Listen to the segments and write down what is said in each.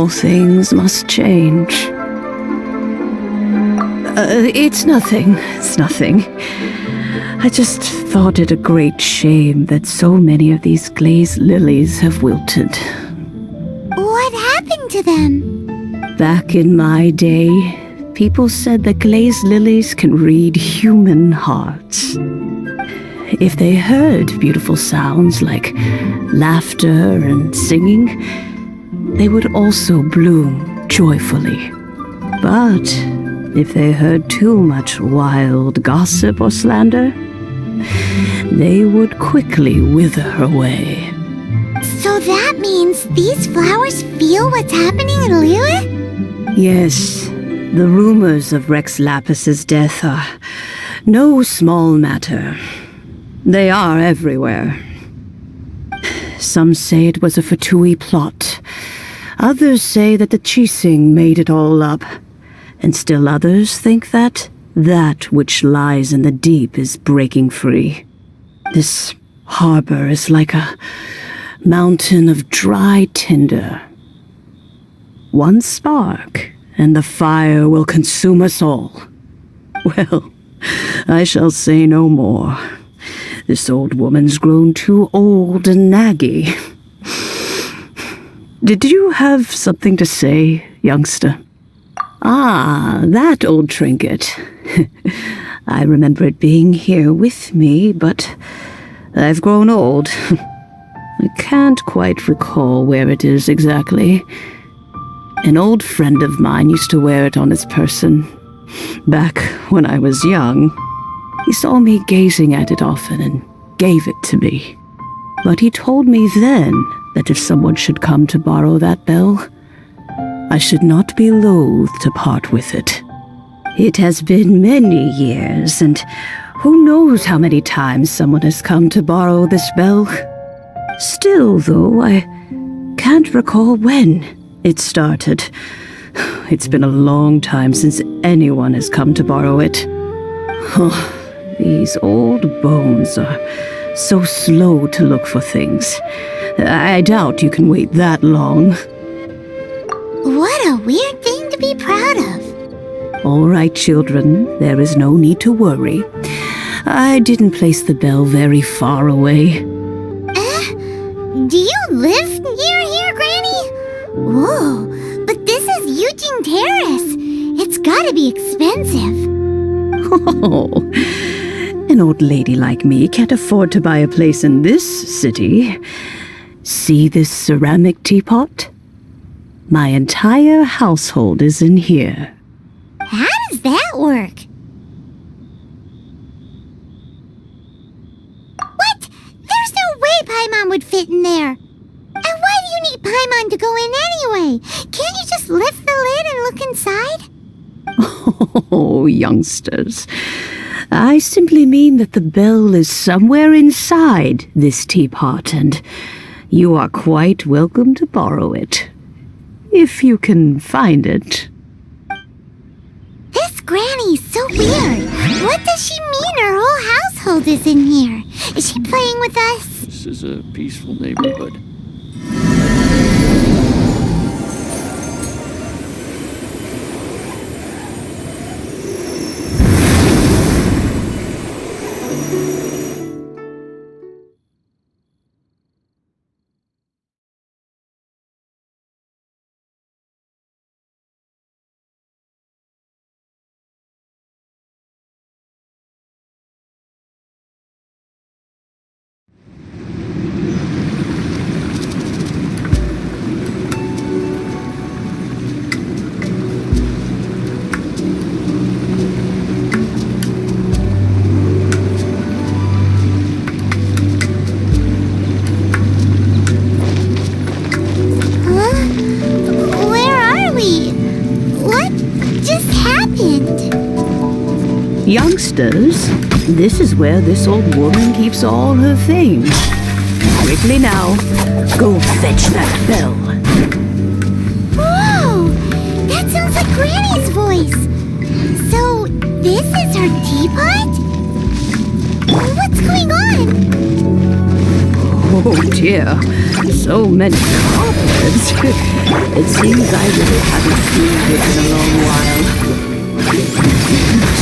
All things must change. It's nothing. I just thought it a great shame that so many of these glazed lilies have wilted. What happened to them? Back in my day, people said that glazed lilies can read human hearts. If they heard beautiful sounds like laughter and singing, they would also bloom joyfully. But if they heard too much wild gossip or slander, they would quickly wither away. So that means these flowers feel what's happening in Lilith? Yes, the rumors of Rex Lapis's death are no small matter. They are everywhere. Some say it was a Fatui plot. Others say that the Chising made it all up. And still others think that which lies in the deep is breaking free. This harbor is like a mountain of dry tinder. One spark, and the fire will consume us all. Well, I shall say no more. This old woman's grown too old and naggy. Did you have something to say, youngster? Ah, that old trinket. I remember it being here with me, but I've grown old. I can't quite recall where it is exactly. An old friend of mine used to wear it on his person, back when I was young. He saw me gazing at it often and gave it to me. But he told me then that if someone should come to borrow that bell, I should not be loath to part with it. It has been many years, and who knows how many times someone has come to borrow this bell. Still, though, I can't recall when it started. It's been a long time since anyone has come to borrow it. Oh, these old bones are so slow to look for things. I doubt you can wait that long. What a weird thing to be proud of. All right, children, there is no need to worry. I didn't place the bell very far away. Do you live near here, Granny? Whoa, but this is Eugene Terrace. It's gotta be expensive. Oh, an old lady like me can't afford to buy a place in this city. See this ceramic teapot? My entire household is in here. How does that work? What? There's no way Paimon would fit in there. And why do you need Paimon to go in anyway? Can't you just lift the lid and look inside? Oh, youngsters. I simply mean that the bell is somewhere inside this teapot, and you are quite welcome to borrow it. If you can find it. This Granny's so weird. What does she mean her whole household is in here? Is she playing with us? This is a peaceful neighborhood. Youngsters, this is where this old woman keeps all her things. Quickly now, go fetch that bell. Whoa! That sounds like Granny's voice. So, this is her teapot? What's going on? Oh dear, so many cobwebs. It seems I really haven't seen it in a long while.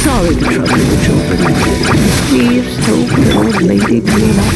Sorry to trouble you, children. Please help the old lady clean up.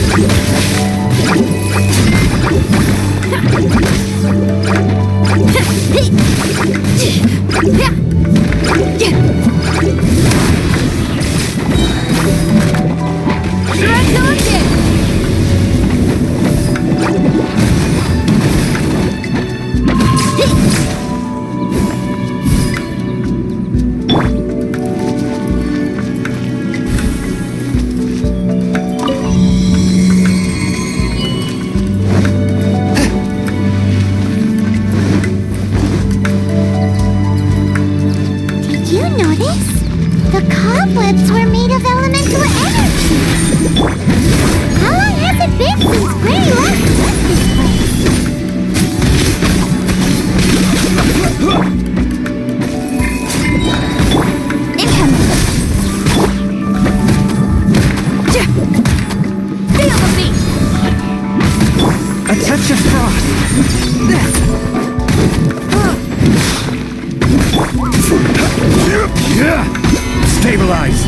Stabilize!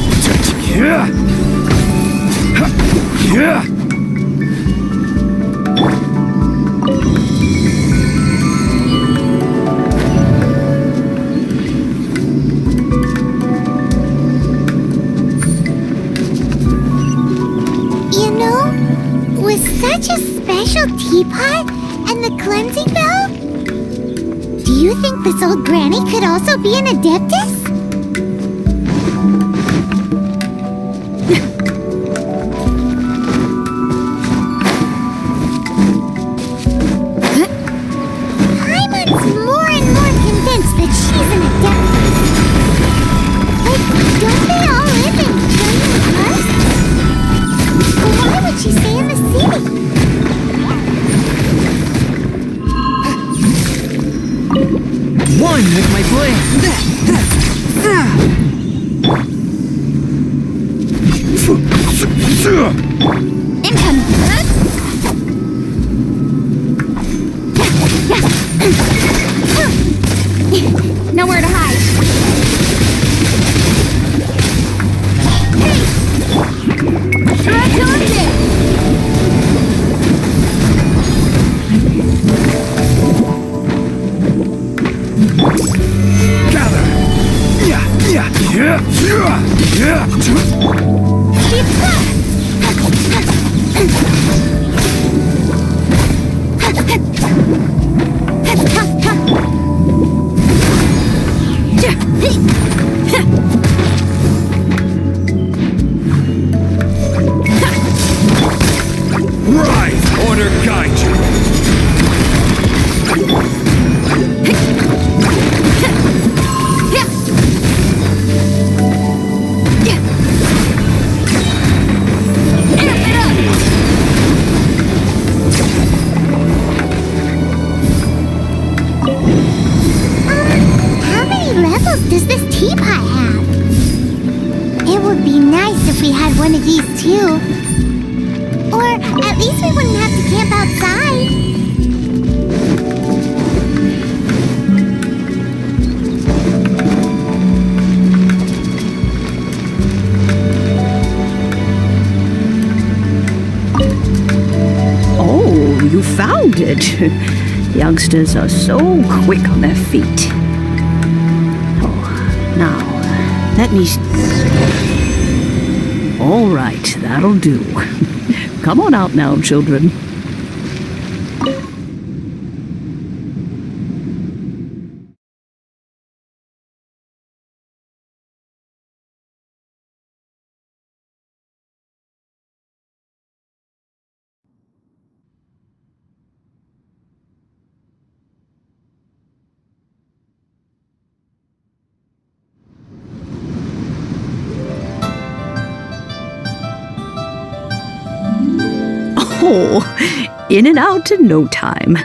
You know, with such a special teapot and the cleansing bell, do you think this old granny could also be an adeptus? Paimon's more and more convinced that she's an adeptus. Like, don't they all live in giant huts? Why would she stay in the city? One with my blade! Incoming! Nowhere to hide. Gather! Rise! Order guide you! How many levels does this teapot have? It would be nice if we had one of these too. Or at least we wouldn't have to camp outside. Oh, you found it. Youngsters are so quick on their feet. Oh, now, let me... All right, that'll do. Come on out now, children. Oh, in and out in no time.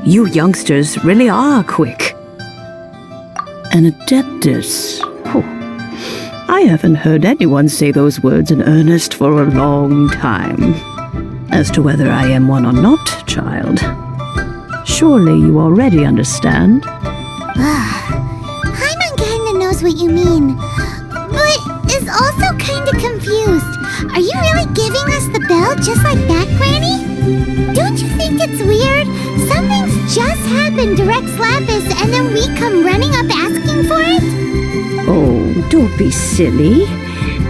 You youngsters really are quick. An adeptus. Oh, I haven't heard anyone say those words in earnest for a long time. As to whether I am one or not, child, surely you already understand. Paimon kinda knows what you mean, but is also kinda confused. Are you really giving us the bell just like that, Granny? Don't you think it's weird? Something's just happened to Rex Lapis and then we come running up asking for it? Oh, don't be silly.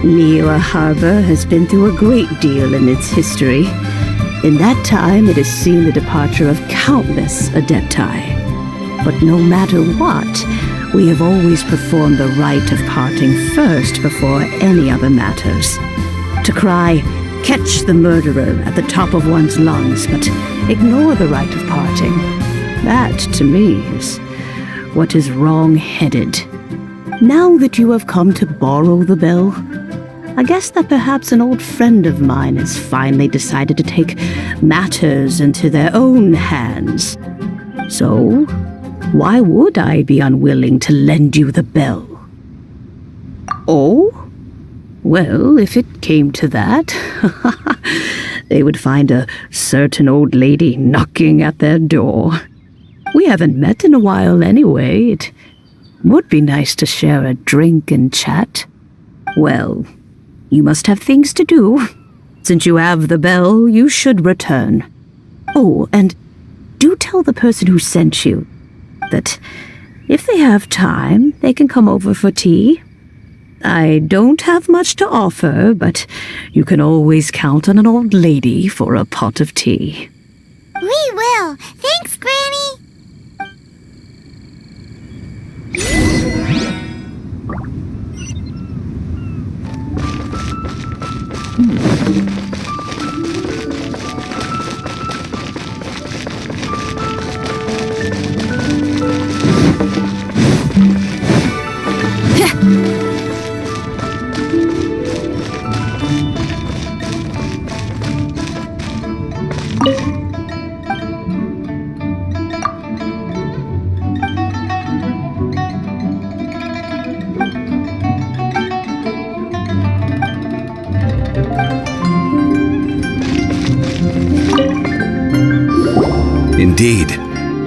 Liyue Harbor has been through a great deal in its history. In that time, it has seen the departure of countless Adepti. But no matter what, we have always performed the rite of parting first before any other matters. To cry, "Catch the murderer" at the top of one's lungs, but ignore the rite of parting. That, to me, is what is wrong-headed. Now that you have come to borrow the bell, I guess that perhaps an old friend of mine has finally decided to take matters into their own hands. So, why would I be unwilling to lend you the bell? Oh? Well, if it came to that, they would find a certain old lady knocking at their door. We haven't met in a while anyway. It would be nice to share a drink and chat. Well, you must have things to do. Since you have the bell, you should return. Oh, and do tell the person who sent you that if they have time, they can come over for tea. I don't have much to offer, but you can always count on an old lady for a pot of tea. We will. Thanks, Granny. Indeed,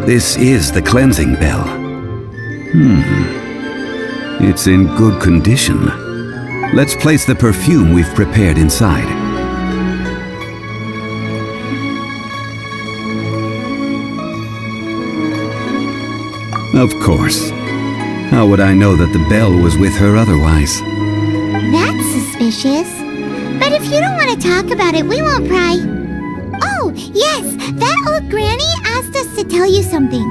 this is the cleansing bell. It's in good condition. Let's place the perfume we've prepared inside. Of course. How would I know that the bell was with her otherwise? That's suspicious. But if you don't want to talk about it, we won't pry. Oh, yes, that old granny asked us to tell you something.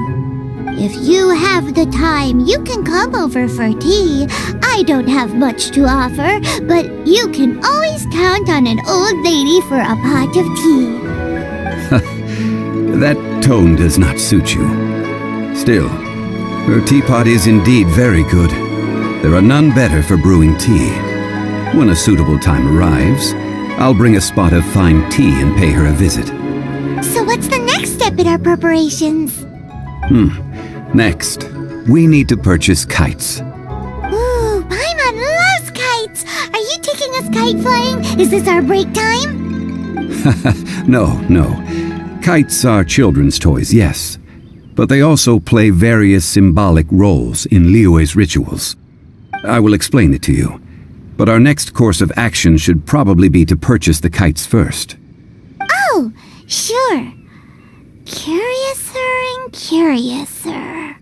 If you have the time, you can come over for tea. I don't have much to offer, but you can always count on an old lady for a pot of tea. That tone does not suit you. Still, her teapot is indeed very good. There are none better for brewing tea. When a suitable time arrives, I'll bring a spot of fine tea and pay her a visit. So what's the next step in our preparations? Next, we need to purchase kites. Ooh, Paimon loves kites! Are you taking us kite flying? Is this our break time? No. Kites are children's toys, yes. But they also play various symbolic roles in Liyue's rituals. I will explain it to you. But our next course of action should probably be to purchase the kites first. Oh, sure. Curiouser and curiouser.